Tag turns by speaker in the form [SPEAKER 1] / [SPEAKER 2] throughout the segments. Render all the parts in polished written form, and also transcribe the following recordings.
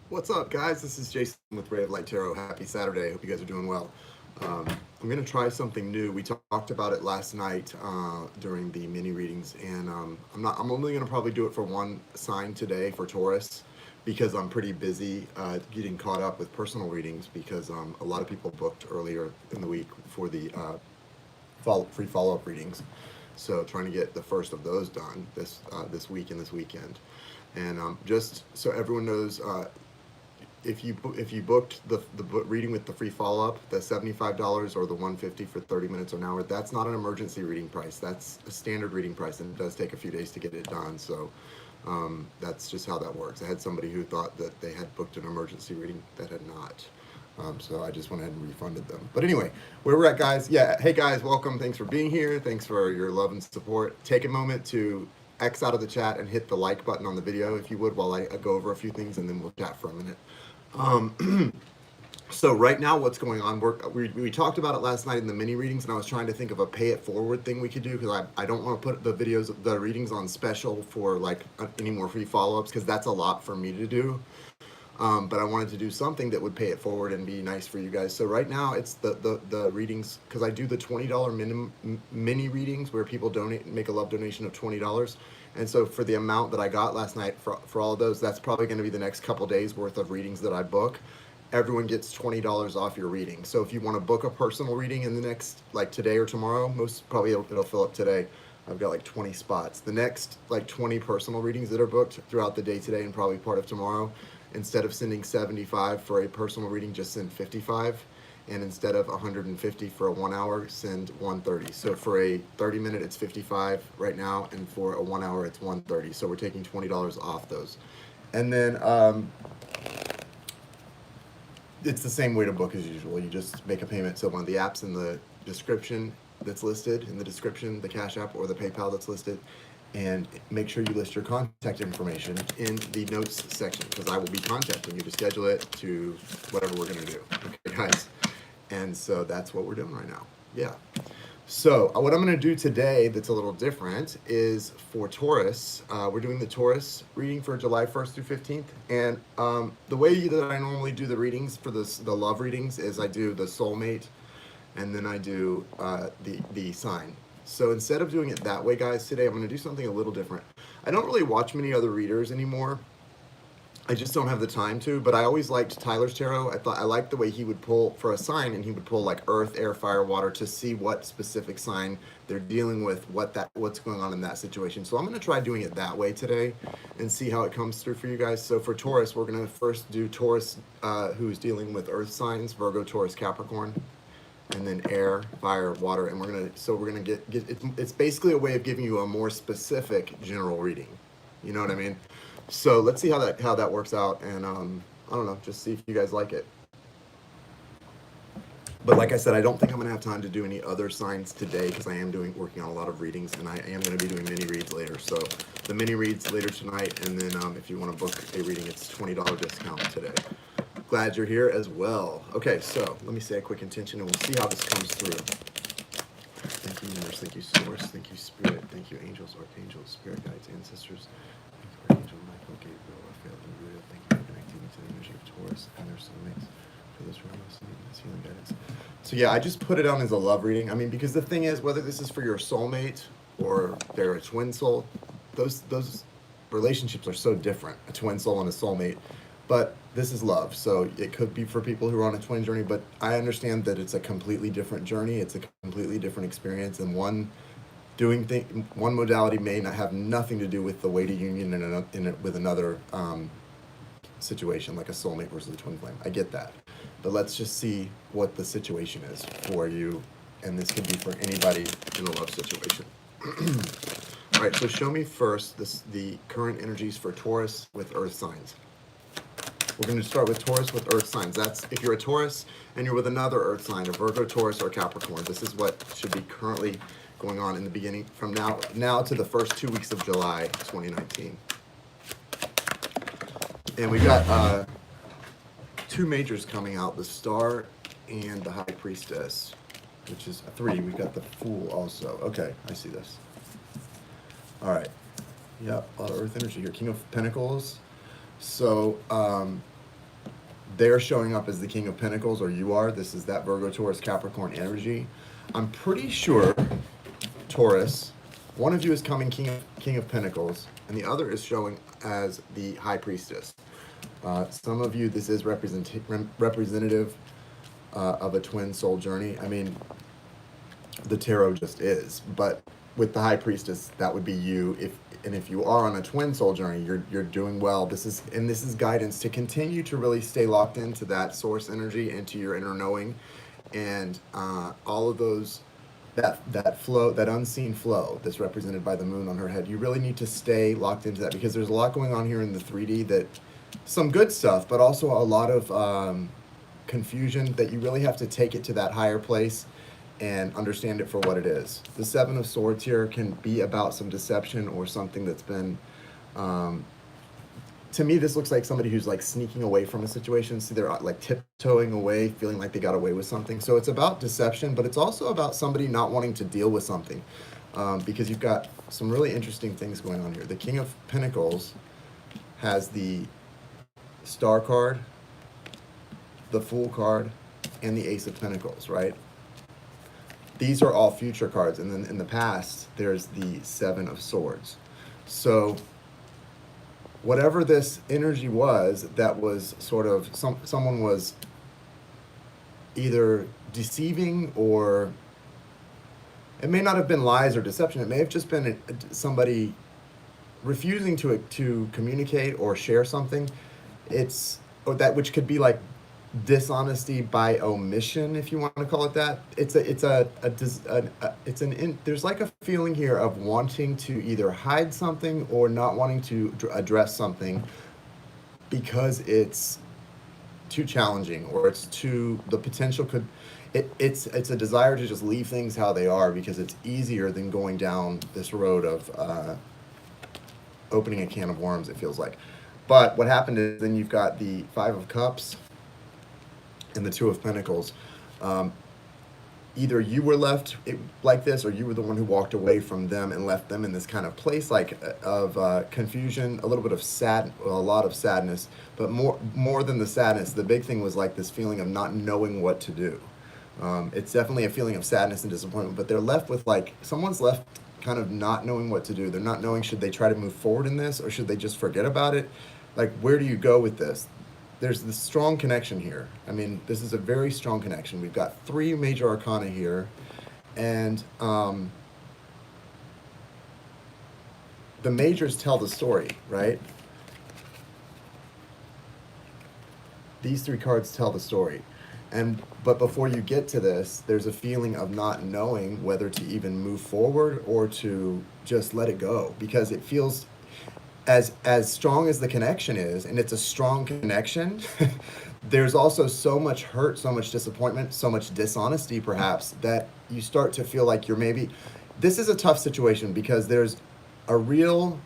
[SPEAKER 1] What's up, guys? This is Jason with Ray of Light Tarot. Happy Saturday. Hope you guys are doing well. I'm going to try something new. We talked about it last night during the mini readings, and I'm only going to probably do it for one sign today for Taurus because I'm pretty busy getting caught up with personal readings because a lot of people booked earlier in the week for the free follow-up readings. So trying to get the first of those done this week and this weekend. And just so everyone knows, if you booked the reading with the free follow up, the $75 or the $150 for 30 minutes or an hour, that's not an emergency reading price. That's a standard reading price, and it does take a few days to get it done. So that's just how that works. I had somebody who thought that they had booked an emergency reading that had not. So I just went ahead and refunded them. But anyway, where we're at, guys. Yeah, hey guys, welcome. Thanks for being here. Thanks for your love and support. Take a moment to X out of the chat and hit the like button on the video if you would, while I go over a few things, and then we'll chat for a minute. So right now what's going on, we talked about it last night in the mini readings, and I was trying to think of a pay it forward thing we could do, because I don't want to put the readings on special for like any more free follow-ups, because that's a lot for me to do. But I wanted to do something that would pay it forward and be nice for you guys. So right now it's the readings, because I do the $20 mini readings where people make a love donation of $20. And so for the amount that I got last night for all of those, that's probably going to be the next couple days worth of readings that I book. Everyone gets $20 off your reading. So if you want to book a personal reading in the next, like today or tomorrow, most probably it'll fill up today. I've got like 20 spots. The next like 20 personal readings that are booked throughout the day today and probably part of tomorrow, instead of sending 75 for a personal reading, just send 55. And instead of 150 for a 1 hour, send 130. So for a 30-minute, it's 55 right now, and for a 1 hour, it's 130. So we're taking $20 off those. And then it's the same way to book as usual. You just make a payment to one of the apps in the description that's listed in the description, the Cash App or the PayPal that's listed, and make sure you list your contact information in the notes section, because I will be contacting you to schedule it to whatever we're going to do. Okay, guys? And so that's what we're doing right now. Yeah. So what I'm going to do today that's a little different is for Taurus. We're doing the Taurus reading for July 1st through 15th. And the way that I normally do the readings for the love readings is I do the soulmate, and then I do the sign. So instead of doing it that way, guys, today I'm going to do something a little different. I don't really watch many other readers anymore. I just don't have the time to, but I always liked Tyler's tarot. I liked the way he would pull for a sign, and he would pull like earth, air, fire, water to see what specific sign they're dealing with, what's going on in that situation. So I'm going to try doing it that way today and see how it comes through for you guys. So for Taurus, we're going to first do Taurus, who's dealing with earth signs, Virgo, Taurus, Capricorn, and then air, fire, water, and we're gonna get it's basically a way of giving you a more specific general reading. You know what I mean? So let's see how that works out, and I don't know, just see if you guys like it. But like I said, I don't think I'm gonna have time to do any other signs today, because I am working on a lot of readings, and I am gonna be doing mini reads later. So the mini reads later tonight, and then if you want to book a reading, it's $20 discount today. Glad you're here as well. Okay, so let me say a quick intention, and we'll see how this comes through. Thank you, universe. Thank you, source. Thank you, spirit. Thank you, angels, archangels, spirit guides, ancestors. Thank you, Archangel Michael, Gabriel, Raphael, and Uriel. Thank you for connecting me to the energy of Taurus and their soulmates for this room, this healing guidance. So yeah, I just put it on as a love reading. I mean, because the thing is, whether this is for your soulmate or they're a twin soul, those relationships are so different, a twin soul and a soulmate. But this is love, so it could be for people who are on a twin journey, but I understand that it's a completely different journey. It's a completely different experience, and one modality may not have nothing to do with the way to union with another situation, like a soulmate versus a twin flame. I get that. But let's just see what the situation is for you, and this could be for anybody in a love situation. All right, so show me first the current energies for Taurus with earth signs. We're going to start with Taurus with earth signs. That's if you're a Taurus and you're with another earth sign, a Virgo, Taurus, or Capricorn. This is what should be currently going on in the beginning, from now to the first 2 weeks of July 2019. And we got two majors coming out, the Star and the High Priestess, which is 3. We've got the Fool also. Okay, I see this. All right. Yeah, a lot of earth energy here. King of Pentacles. So they're showing up as the King of Pentacles, or you are. This is that Virgo, Taurus, Capricorn energy. I'm pretty sure, Taurus, one of you is coming King of Pentacles, and the other is showing as the High Priestess. Some of you, this is representative of a twin soul journey. I mean, the tarot just is, but with the High Priestess, that would be you. If you are on a twin soul journey, you're doing well. This is guidance to continue to really stay locked into that source energy, into your inner knowing, and all of those, that flow, that unseen flow that's represented by the moon on her head. You really need to stay locked into that, because there's a lot going on here in the 3D, that some good stuff, but also a lot of confusion, that you really have to take it to that higher place and understand it for what it is. The Seven of Swords here can be about some deception or something that's been, to me, this looks like somebody who's like sneaking away from a situation. See, they're like tiptoeing away, feeling like they got away with something. So it's about deception, but it's also about somebody not wanting to deal with something, because you've got some really interesting things going on here. The King of Pentacles has the Star card, the Fool card, and the Ace of Pentacles, right? These are all future cards, and then in the past, there's the Seven of Swords. So whatever this energy was, that was sort of, someone was either deceiving, or it may not have been lies or deception. It may have just been somebody refusing to communicate or share something. Or that, which could be like dishonesty by omission, if you want to call it that. There's like a feeling here of wanting to either hide something or not wanting to address something because it's too challenging, or it's too, the potential could, it's a desire to just leave things how they are, because it's easier than going down this road of opening a can of worms, it feels like. But what happened is, then you've got the Five of Cups and the Two of Pentacles. Either you were left like this, or you were the one who walked away from them and left them in this kind of place, like of confusion, a little bit of a lot of sadness, but more than the sadness, the big thing was like this feeling of not knowing what to do. It's definitely a feeling of sadness and disappointment, but they're left with, like, someone's left kind of not knowing what to do. They're not knowing, should they try to move forward in this, or should they just forget about it? Like, where do you go with this? There's this strong connection here. I mean, this is a very strong connection. We've got 3 major arcana here, and the majors tell the story, right? These 3 cards tell the story. But before you get to this, there's a feeling of not knowing whether to even move forward or to just let it go, because it feels, as strong as the connection is, and it's a strong connection, there's also so much hurt, so much disappointment, so much dishonesty perhaps, that you start to feel like you're maybe, this is a tough situation, because there's a real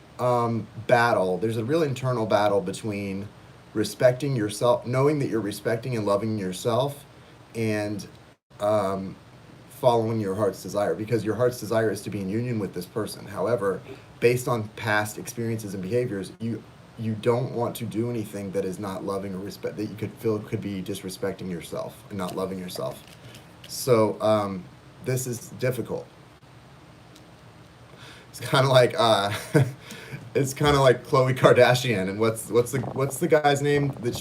[SPEAKER 1] battle, there's a real internal battle between respecting yourself, knowing that you're respecting and loving yourself, and following your heart's desire, because your heart's desire is to be in union with this person. However, based on past experiences and behaviors, you don't want to do anything that is not loving or respect, that you could feel could be disrespecting yourself and not loving yourself. So this is difficult. It's kind of like it's kind of like Khloe Kardashian, and what's the guy's name that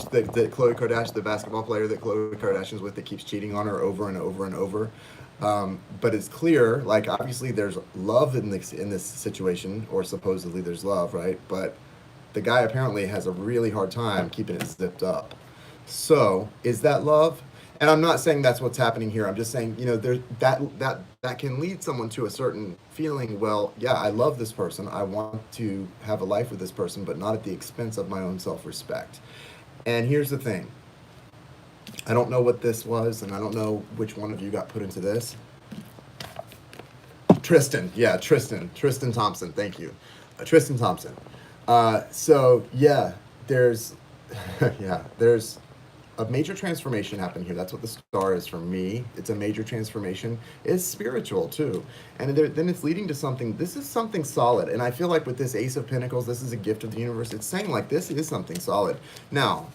[SPEAKER 1] Khloe Kardashian, the basketball player that Khloe Kardashian's with, that keeps cheating on her over and over and over. But it's clear, like, obviously there's love in this situation, or supposedly there's love, right? But the guy apparently has a really hard time keeping it zipped up. So is that love? And I'm not saying that's what's happening here. I'm just saying, you know, that can lead someone to a certain feeling. Well, yeah, I love this person. I want to have a life with this person, but not at the expense of my own self-respect. And here's the thing. I don't know what this was, and I don't know which one of you got put into this. Tristan. Yeah, Tristan. Tristan Thompson. Thank you. Tristan Thompson. So, yeah, there's a major transformation happened here. That's what the star is for me. It's a major transformation. It's spiritual too. And then it's leading to something. This is something solid. And I feel like with this Ace of Pentacles, this is a gift of the universe. It's saying, like, this is something solid. Now,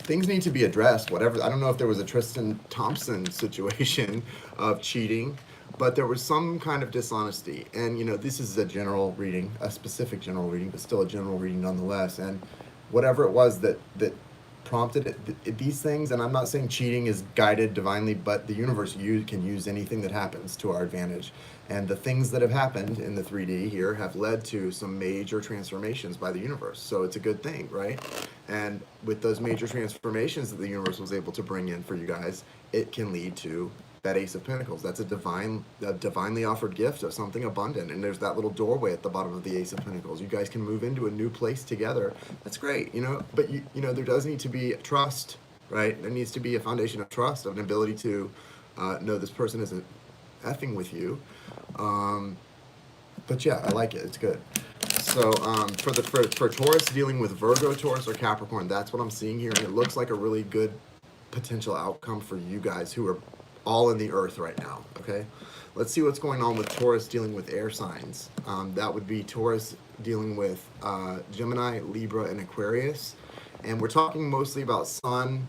[SPEAKER 1] things need to be addressed. Whatever, I don't know if there was a Tristan Thompson situation of cheating, but there was some kind of dishonesty. And you know, this is a general reading, a specific general reading, but still a general reading nonetheless. And whatever it was that prompted these things, and I'm not saying cheating is guided divinely, but the universe can use anything that happens to our advantage. And the things that have happened in the 3D here have led to some major transformations by the universe. So it's a good thing, right? And with those major transformations that the universe was able to bring in for you guys, it can lead to that Ace of Pentacles. That's a divinely offered gift of something abundant. And there's that little doorway at the bottom of the Ace of Pentacles. You guys can move into a new place together. That's great, you know, but you know, there does need to be trust, right? There needs to be a foundation of trust, of an ability to know this person isn't effing with you. But yeah, I like it. It's good. So for Taurus dealing with Virgo, Taurus, or Capricorn, that's what I'm seeing here. And it looks like a really good potential outcome for you guys who are all in the earth right now. Okay, let's see what's going on with Taurus dealing with air signs. That would be Taurus dealing with Gemini, Libra, and Aquarius. And we're talking mostly about Sun,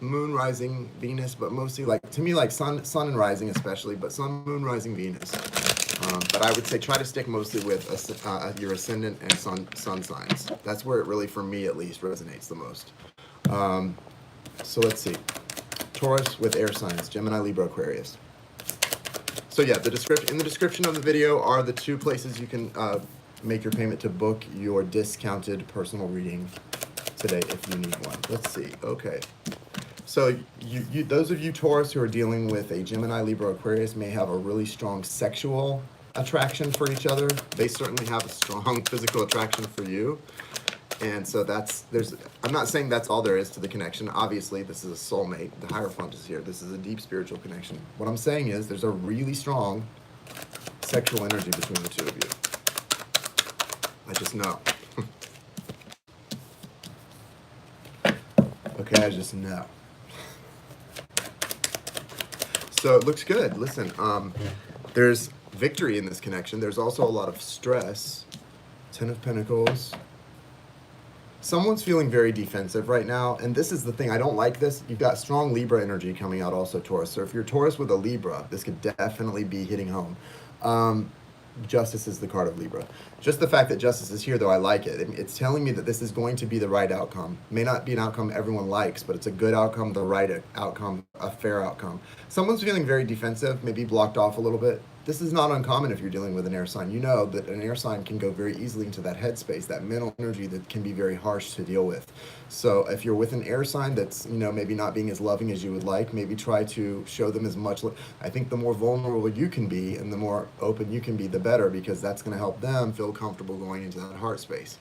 [SPEAKER 1] Moon, Rising, Venus, but mostly, like, to me, like Sun and Rising especially, but Sun, Moon, Rising, Venus. But I would say try to stick mostly with your Ascendant and Sun signs. That's where it really, for me at least, resonates the most. So let's see. Taurus with air signs, Gemini, Libra, Aquarius. So yeah, in the description of the video are the two places you can make your payment to book your discounted personal reading today if you need one. Let's see. Okay. So those of you Taurus who are dealing with a Gemini, Libra, Aquarius may have a really strong sexual attraction for each other. They certainly have a strong physical attraction for you. And so I'm not saying that's all there is to the connection. Obviously, this is a soulmate. The Hierophant is here. This is a deep spiritual connection. What I'm saying is there's a really strong sexual energy between the two of you. I just know. Okay, I just know. So it looks good. Listen, there's victory in this connection. There's also a lot of stress. 10 of Pentacles. Someone's feeling very defensive right now, and this is the thing. I don't like this. You've got strong Libra energy coming out also, Taurus. So if you're Taurus with a Libra, this could definitely be hitting home. Justice is the card of Libra. Just the fact that Justice is here, though, I like it. It's telling me that this is going to be the right outcome. May not be an outcome everyone likes, but it's a good outcome, the right outcome, a fair outcome. Someone's feeling very defensive, maybe blocked off a little bit. This is not uncommon if you're dealing with an air sign. You know that an air sign can go very easily into that headspace, that mental energy that can be very harsh to deal with. So if you're with an air sign that's, you know, maybe not being as loving as you would like, maybe try to show them as much. I think the more vulnerable you can be and the more open you can be, the better, because that's going to help them feel comfortable going into that heart space.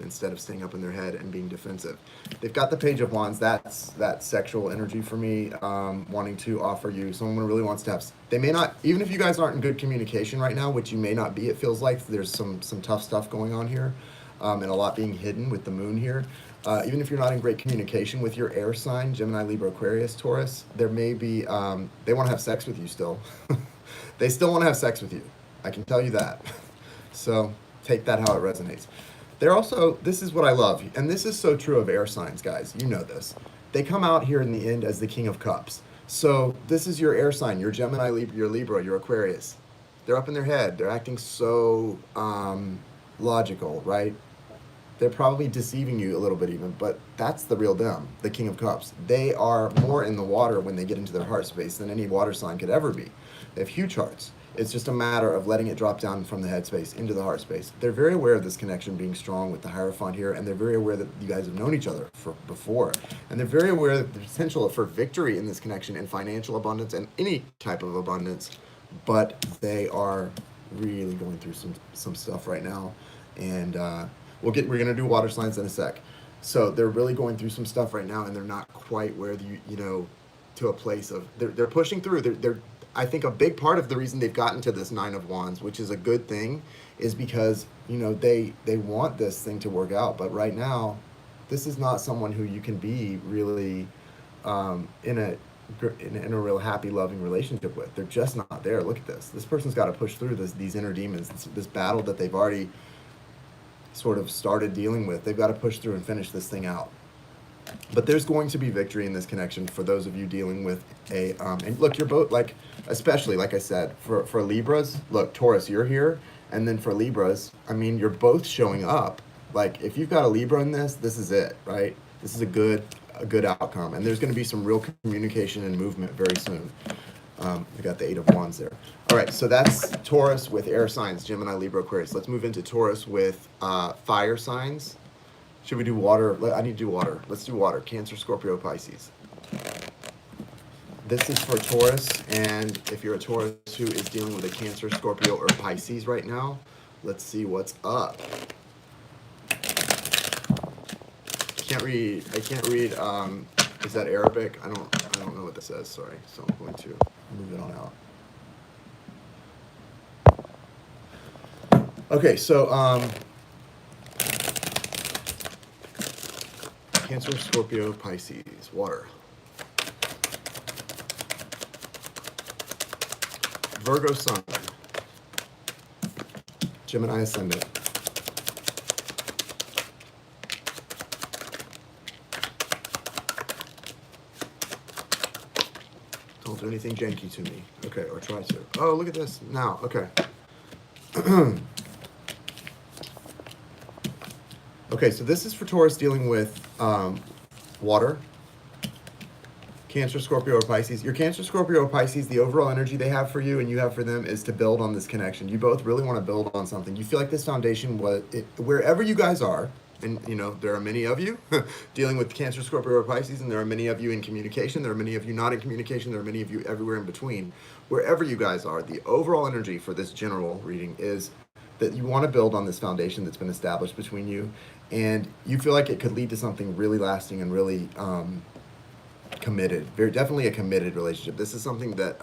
[SPEAKER 1] Instead of staying up in their head and being defensive. They've got the Page of Wands. That's that sexual energy for me, wanting to offer you, someone really wants to have, they may not, even if you guys aren't in good communication right now, which you may not be, it feels like there's some tough stuff going on here, and a lot being hidden with the moon here. Even if you're not in great communication with your air sign, Gemini, Libra, Aquarius, Taurus, there may be, they want to have sex with you still. They still want to have sex with you. I can tell you that. So take that how it resonates. They're also, this is what I love, and this is so true of air signs, guys. You know this. They come out here in the end as the King of Cups. So this is your air sign, your Gemini, your Libra, your Aquarius. They're up in their head. They're acting so logical, right? They're probably deceiving you a little bit even, but that's the real them, the King of Cups. They are more in the water when they get into their heart space than any water sign could ever be. They have huge hearts. It's just a matter of letting it drop down from the head space into the heart space. They're very aware of this connection being strong with the Hierophant here, and they're very aware that you guys have known each other before. And they're very aware of the potential for victory in this connection and financial abundance and any type of abundance, but they are really going through some stuff right now. And we're gonna do water signs in a sec. So they're really going through some stuff right now, and they're not quite where you know, to a place of, they're pushing through. They're I think a big part of the reason they've gotten to this Nine of Wands, which is a good thing, is because, you know, they want this thing to work out. But right now, this is not someone who you can be really in a real happy, loving relationship with. They're just not there. Look at this. This person's got to push through these inner demons, this battle that they've already sort of started dealing with. They've got to push through and finish this thing out. But there's going to be victory in this connection for those of you dealing with a and look, you're both like, especially like I said, for Libras, look, Taurus, you're here, and then for Libras, I mean, you're both showing up. Like if you've got a Libra in this is it, right? This is a good outcome, and there's going to be some real communication and movement very soon. We got the 8 of Wands there. All right, so that's Taurus with air signs, Gemini, Libra, Aquarius. Let's move into Taurus with fire signs. Should we do water? I need to do water. Let's do water. Cancer, Scorpio, Pisces. This is for Taurus, and if you're a Taurus who is dealing with a Cancer, Scorpio, or Pisces right now, let's see what's up. I can't read. Is that Arabic? I don't know what this says. Sorry. So I'm going to move it on out. Okay, so Cancer, Scorpio, Pisces, water. Virgo Sun. Gemini Ascendant. Don't do anything janky to me. Okay, or try to. Oh, look at this. Now, okay. Okay, so this is for Taurus dealing with water. Cancer, Scorpio, or Pisces. Your Cancer, Scorpio, or Pisces, the overall energy they have for you and you have for them is to build on this connection. You both really want to build on something. You feel like this foundation wherever you guys are, and you know, there are many of you dealing with Cancer, Scorpio, or Pisces, and there are many of you in communication. There are many of you not in communication. There are many of you everywhere in between. Wherever you guys are, the overall energy for this general reading is that you want to build on this foundation that's been established between you, and you feel like it could lead to something really lasting and really committed. Very definitely a committed relationship. This is something that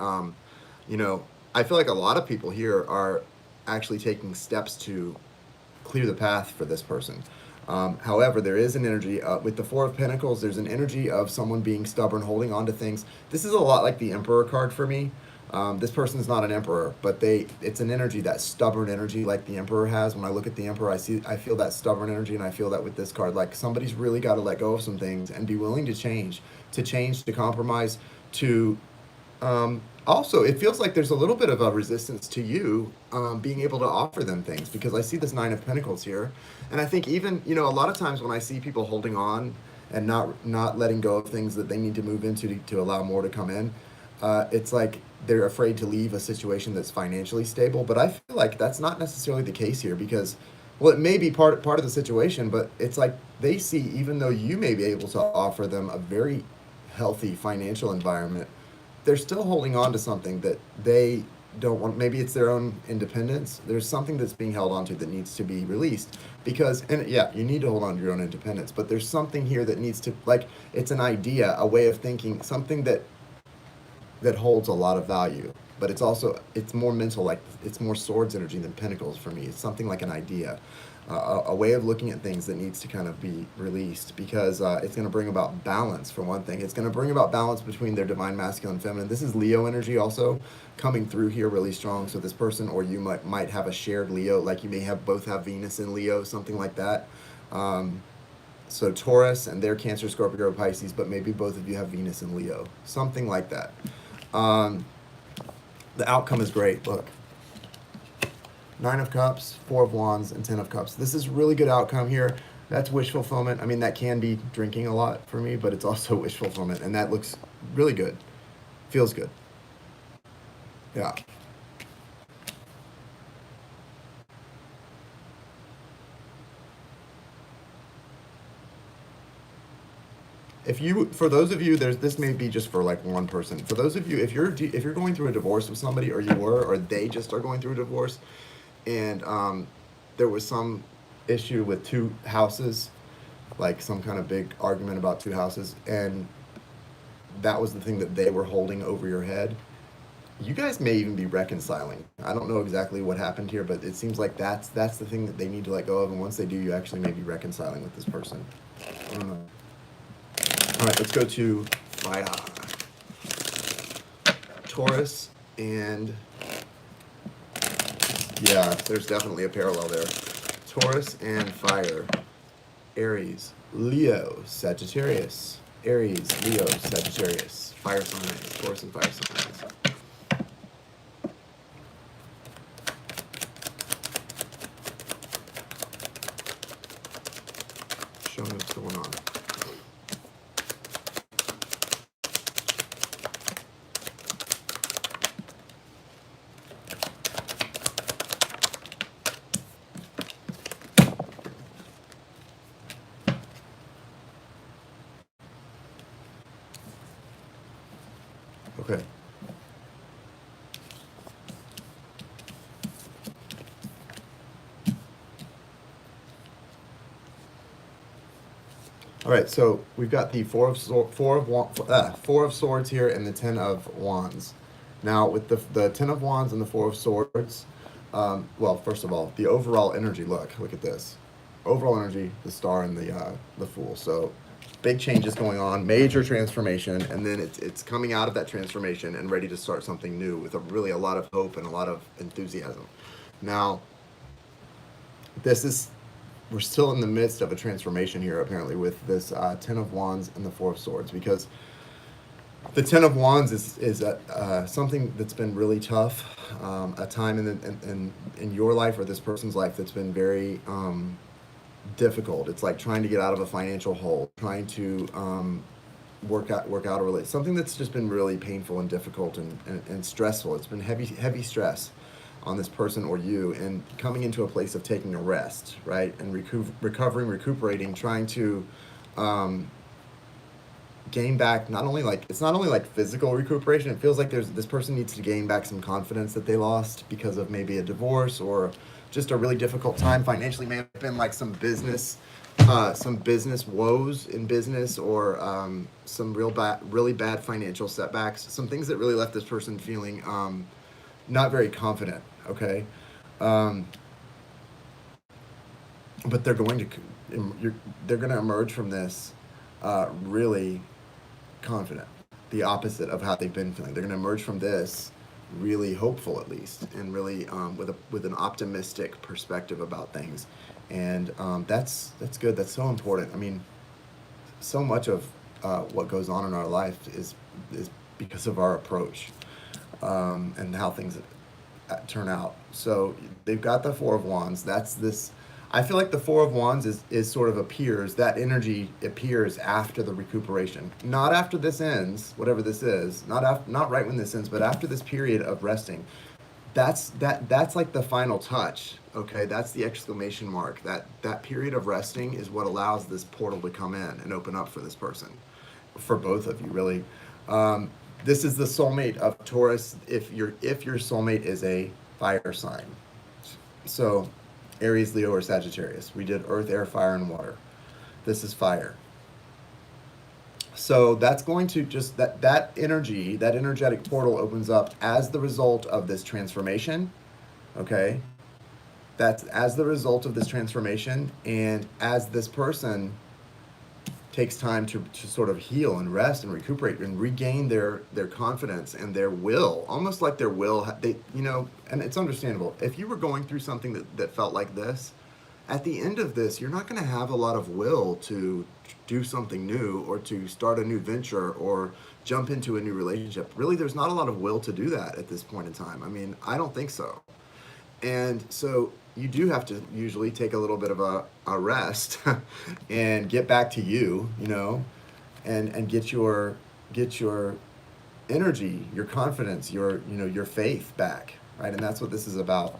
[SPEAKER 1] you know, I feel like a lot of people here are actually taking steps to clear the path for this person. However, there is an energy with the Four of Pentacles. There's an energy of someone being stubborn, holding on to things. This is a lot like the Emperor card for me. This person is not an emperor, but it's an energy, that stubborn energy like the Emperor has. When I look at the Emperor, I feel that stubborn energy, and I feel that with this card, like somebody's really got to let go of some things and be willing to change, to compromise, to also, it feels like there's a little bit of a resistance to you being able to offer them things, because I see this Nine of Pentacles here, and I think even, you know, a lot of times when I see people holding on and not letting go of things that they need to move into to allow more to come in, it's like they're afraid to leave a situation that's financially stable. But I feel like that's not necessarily the case here, because, well, it may be part of the situation, but it's like they see, even though you may be able to offer them a very healthy financial environment, they're still holding on to something that they don't want. Maybe it's their own independence. There's something that's being held onto that needs to be released, because, and yeah, you need to hold on to your own independence, but there's something here that needs to, like, it's an idea, a way of thinking, something that holds a lot of value, but it's more mental, like it's more swords energy than pentacles for me. It's something like an idea, a way of looking at things that needs to kind of be released, because it's going to bring about balance. For one thing, it's going to bring about balance between their divine masculine and feminine. This is Leo energy also coming through here really strong. So this person or you might have a shared Leo, like you may both have Venus in Leo, something like that. So Taurus and their Cancer, Scorpio, or Pisces, but maybe both of you have Venus in Leo, something like that. The outcome is great. Look, Nine of Cups, Four of Wands, and 10 of Cups. This is really good outcome here. That's wish fulfillment. I mean, that can be drinking a lot for me, but it's also wish fulfillment, and that looks really good. Feels good. Yeah. For those of you, this may be just for like one person. For those of you, if you're going through a divorce with somebody, or or they just are going through a divorce, and there was some issue with two houses, like some kind of big argument about two houses, and that was the thing that they were holding over your head. You guys may even be reconciling. I don't know exactly what happened here, but it seems like that's the thing that they need to let go of, and once they do, you actually may be reconciling with this person. I don't know. All right, let's go to fire. Taurus and, yeah, there's definitely a parallel there. Taurus and fire. Aries, Leo, Sagittarius. Aries, Leo, Sagittarius. Fire signs, Taurus and fire signs. Show me what's going on. Okay. All right, so we've got the four of swords here and the 10 of wands. Now with the 10 of wands and the 4 of swords, well, first of all, the overall energy. Look at this. Overall energy, the star and the fool. So big changes going on, major transformation, and then it's coming out of that transformation and ready to start something new with really a lot of hope and a lot of enthusiasm. Now, we're still in the midst of a transformation here, apparently, with this 10 of wands and the 4 of swords, because the 10 of wands is something that's been really tough, a time in your life or this person's life that's been very difficult. It's like trying to get out of a financial hole, trying to work out a relationship, something that's just been really painful and difficult and stressful. It's been heavy stress on this person or you, and coming into a place of taking a rest, right, and recuperating, trying to gain back, it's not only like physical recuperation. It feels like this person needs to gain back some confidence that they lost because of maybe a divorce or just a really difficult time financially. May have been like some business woes in business, or some really bad financial setbacks, some things that really left this person feeling not very confident. Okay, but they're going to emerge from this really confident, the opposite of how they've been feeling. They're going to emerge from this really hopeful, at least, and really with an optimistic perspective about things, and that's good. That's so important. I mean, so much of what goes on in our life is because of our approach and how things turn out. So they've got the 4 of wands. That's this. I feel like the 4 of wands is sort of appears, that energy appears after the recuperation, not after this ends, whatever this is, not right when this ends, but after this period of resting. That's like the final touch. Okay, that's the exclamation mark. That period of resting is what allows this portal to come in and open up for this person, for both of you, really. This is the soulmate of Taurus. If your soulmate is a fire sign, so Aries, Leo, or Sagittarius. We did earth, air, fire, and water. This is fire. So that's going to just, that energy, that energetic portal opens up as the result of this transformation. Okay? That's as the result of this transformation, and as this person takes time to sort of heal and rest and recuperate and regain their confidence and their will, almost like their will, and it's understandable. If you were going through something that felt like this, at the end of this, you're not going to have a lot of will to do something new or to start a new venture or jump into a new relationship. Really, there's not a lot of will to do that at this point in time. I mean, I don't think so. And so you do have to usually take a little bit of a rest and get back to you, and get your energy, your confidence, your faith back, right? And that's what this is about.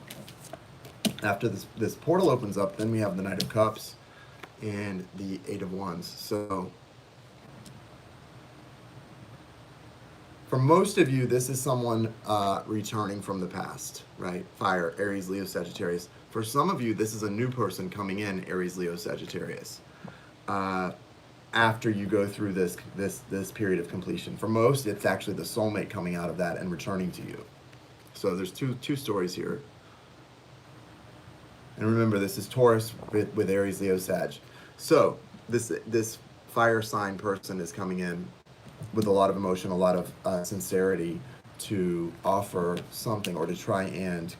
[SPEAKER 1] After this portal opens up, then we have the Knight of Cups and the 8 of Wands. So for most of you, this is someone returning from the past, right? Fire, Aries, Leo, Sagittarius. For some of you, this is a new person coming in, Aries, Leo, Sagittarius, after you go through this period of completion. For most, it's actually the soulmate coming out of that and returning to you. So there's two stories here. And remember, this is Taurus with Aries, Leo, Sag. So this fire sign person is coming in with a lot of emotion, a lot of sincerity to offer something, or to try and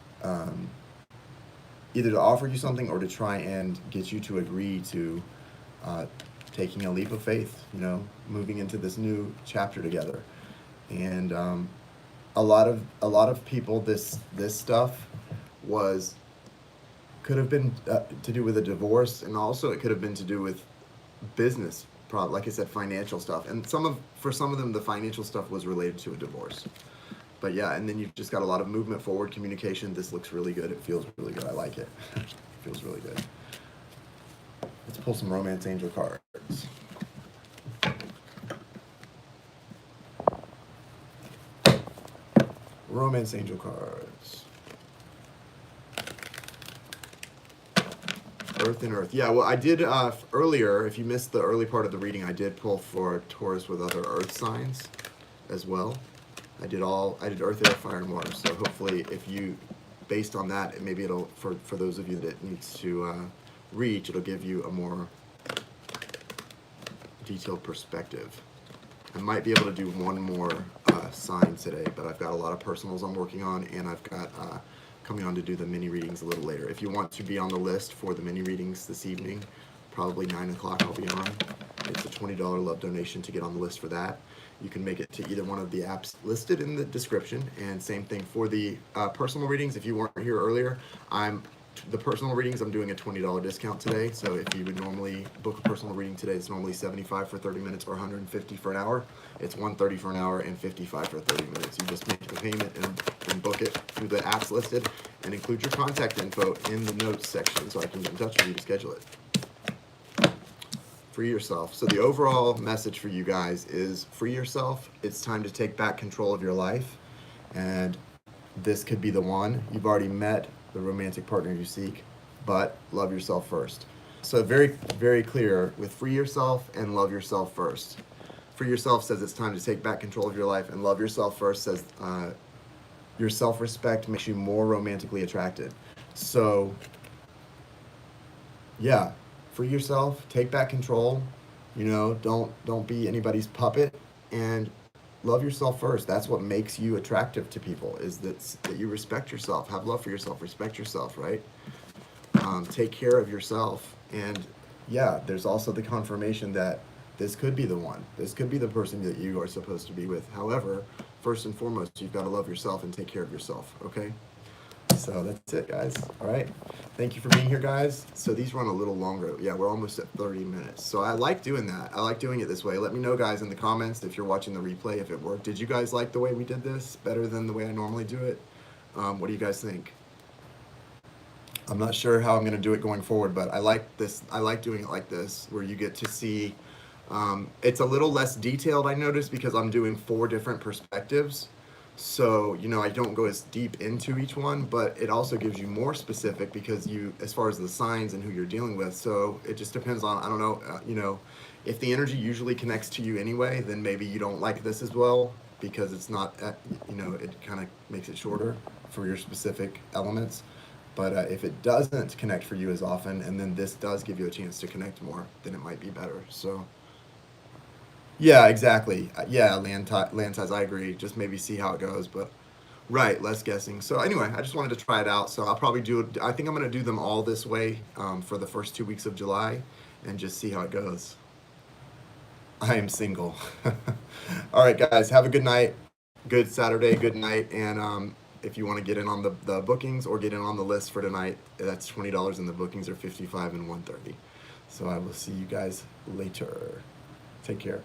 [SPEAKER 1] either to offer you something or to try and get you to agree to taking a leap of faith, you know, moving into this new chapter together. And a lot of people, this stuff could have been to do with a divorce, and also it could have been to do with business problem, like I said, financial stuff. And for some of them, the financial stuff was related to a divorce. But yeah, and then you've just got a lot of movement forward, communication. This looks really good. It feels really good. I like it. It feels really good. Let's pull some Romance Angel cards. Romance Angel cards. Earth and Earth. Yeah, well, I did earlier, if you missed the early part of the reading, I did pull for Taurus with other Earth signs as well. I did Earth, Air, Fire, and Water. So hopefully, if you, based on that, maybe it'll, for those of you that it needs to reach, it'll give you a more detailed perspective. I might be able to do one more sign today, but I've got a lot of personals I'm working on, and I've got coming on to do the mini readings a little later. If you want to be on the list for the mini readings this evening, probably 9 o'clock I'll be on. It's a $20 love donation to get on the list for that. You can make it to either one of the apps listed in the description, and same thing for the personal readings. If you weren't here earlier, the personal readings, I'm doing a $20 discount today. So if you would normally book a personal reading today, it's normally $75 for 30 minutes or $150 for an hour. It's $130 for an hour and $55 for 30 minutes. You just make the payment and book it through the apps listed, and include your contact info in the notes section so I can get in touch with you to schedule it. Free yourself. So the overall message for you guys is free yourself. It's time to take back control of your life, and this could be the one. You've already met the romantic partner you seek, but love yourself first. So very, very clear with free yourself and love yourself first. Free yourself says it's time to take back control of your life, and love yourself first says your self-respect makes you more romantically attracted. So yeah, free yourself, take back control, you know, don't be anybody's puppet, and love yourself first. That's what makes you attractive to people, is that you respect yourself, have love for yourself, respect yourself, right? Take care of yourself. And yeah, there's also the confirmation that this could be the one. This could be the person that you are supposed to be with. However, first and foremost, you've got to love yourself and take care of yourself, okay? So that's it, guys. All right. Thank you for being here, guys. So these run a little longer. Yeah, we're almost at 30 minutes. So I like doing that. I like doing it this way. Let me know, guys, in the comments if you're watching the replay, if it worked. Did you guys like the way we did this better than the way I normally do it? What do you guys think? I'm not sure how I'm going to do it going forward, but I like this. I like doing it like this, where you get to see. It's a little less detailed, I noticed, because I'm doing 4 different perspectives. So, you know, I don't go as deep into each one, but it also gives you more specific, because as far as the signs and who you're dealing with. So it just depends on, I don't know, you know, if the energy usually connects to you anyway, then maybe you don't like this as well, because it's not, you know, it kind of makes it shorter for your specific elements. But if it doesn't connect for you as often, and then this does give you a chance to connect more, then it might be better. So yeah, exactly. Yeah, land ties, I agree. Just maybe see how it goes, but right, less guessing. So anyway, I just wanted to try it out. So I'll probably I think I'm going to do them all this way for the first 2 weeks of July, and just see how it goes. I am single. All right, guys, have a good night. Good Saturday, good night. And if you want to get in on the bookings or get in on the list for tonight, that's $20, and the bookings are $55 and $130. So I will see you guys later. Take care.